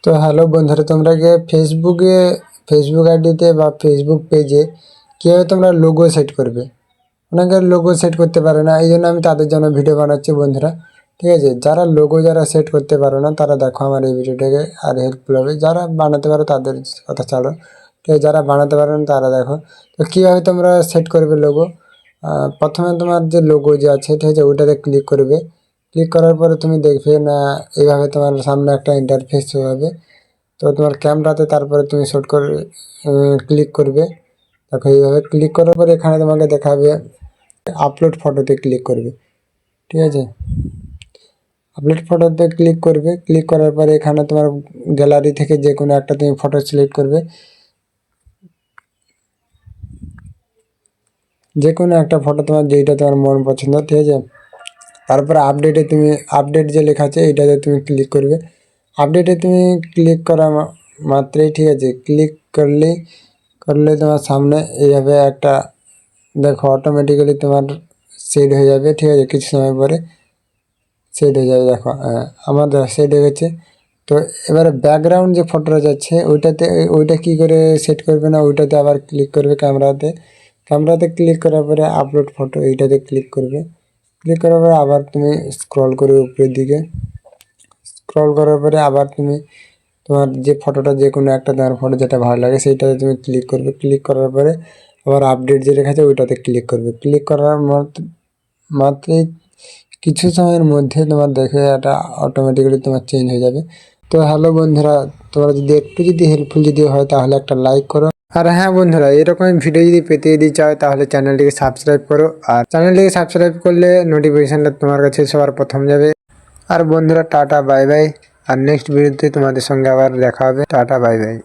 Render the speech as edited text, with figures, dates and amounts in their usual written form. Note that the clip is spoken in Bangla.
তো হ্যালো বন্ধুরা, তোমরা গিয়ে ফেসবুক আইডিতে বা ফেসবুক পেজে কীভাবে তোমরা লোগো সেট করবে। অনেকে লোগো সেট করতে পারে না, এই জন্য আমি তাদের জন্য ভিডিও বানাচ্ছি বন্ধুরা। ঠিক আছে, যারা সেট করতে পারো না তারা দেখো আমার এই ভিডিওটাকে, আর হেল্পফুল হবে। যারা বানাতে পারো তাদের কথা ছাড়ো, ঠিক আছে, যারা বানাতে পারো না তারা দেখো। তো কীভাবে তোমরা সেট করবে লোগো। প্রথমে তোমার যে লোগো যে আছে, ঠিক আছে, ওইটাতে ক্লিক করবে। ক্লিক করার পরে তুমি দেখবে না এইভাবে তোমার সামনে একটা ইন্টারফেস হবে। তো তোমার ক্যামেরাতে তারপরে তুমি শুট করে ক্লিক করবে। দেখো এইভাবে ক্লিক করার পরে এখানে তোমাকে দেখাবে আপলোড ফটোতে ক্লিক করবে। ঠিক আছে, আপলোড ফটোতে ক্লিক করবে। ক্লিক করার পরে এখানে তোমার গ্যালারি থেকে যে কোনো একটা তুমি ফটো সিলেক্ট করবে, যে কোনো একটা ফটো তোমার যেইটা তোমার মন পছন্দ। ঠিক আছে, তারপরে আপডেট যে লেখা আছে এইটাতে তুমি ক্লিক করবে। আপডেটে তুমি ক্লিক করা মাত্রই, ঠিক আছে, ক্লিক করলে তোমার সামনে এইভাবে একটা দেখো অটোমেটিক্যালি তোমার সেট হয়ে যাবে। ঠিক আছে, কিছু সময় পরে সেট হয়ে যাবে। দেখো আমার সেট হয়ে গেছে। তো এবারে ব্যাকগ্রাউন্ড যে ফটোটা যাচ্ছে ওইটা কি করে সেট করবে না, ওইটাতে আবার ক্লিক করবে। ক্যামেরাতে ক্লিক করার পরে আপলোড ফটো এইটাতে ক্লিক করবে। ক্লিক করার পরে আবার তুমি স্ক্রল করবে উপরের দিকে। স্ক্রল করার পরে আবার তুমি তোমার যে ফটোটা যে কোনো একটা তোমার ফটো যেটা ভালো লাগে সেইটাতে তুমি ক্লিক করবে। ক্লিক করার পরে আবার আপডেট যে লেখা আছে ওইটাতে ক্লিক করবে। ক্লিক করার মাত্রই কিছু সময়ের মধ্যে তোমার দেখে এটা অটোমেটিক্যালি তোমার চেঞ্জ হয়ে যাবে। তো হ্যালো বন্ধুরা, তোমরা যদি হেল্পফুল হয় তাহলে একটা লাইক করো। আর হ্যাঁ বন্ধুরা, এরকম ভিডিও যদি পেতে চাও তাহলে চ্যানেলটিকে সাবস্ক্রাইব করো। আর চ্যানেলটিকে সাবস্ক্রাইব করলে নোটিফিকেশনটা তোমার কাছে সবার প্রথম যাবে। আর বন্ধুরা টাটা বাই বাই। আর নেক্সট ভিডিওতে তোমাদের সঙ্গে আবার দেখা হবে। Tata bye bye.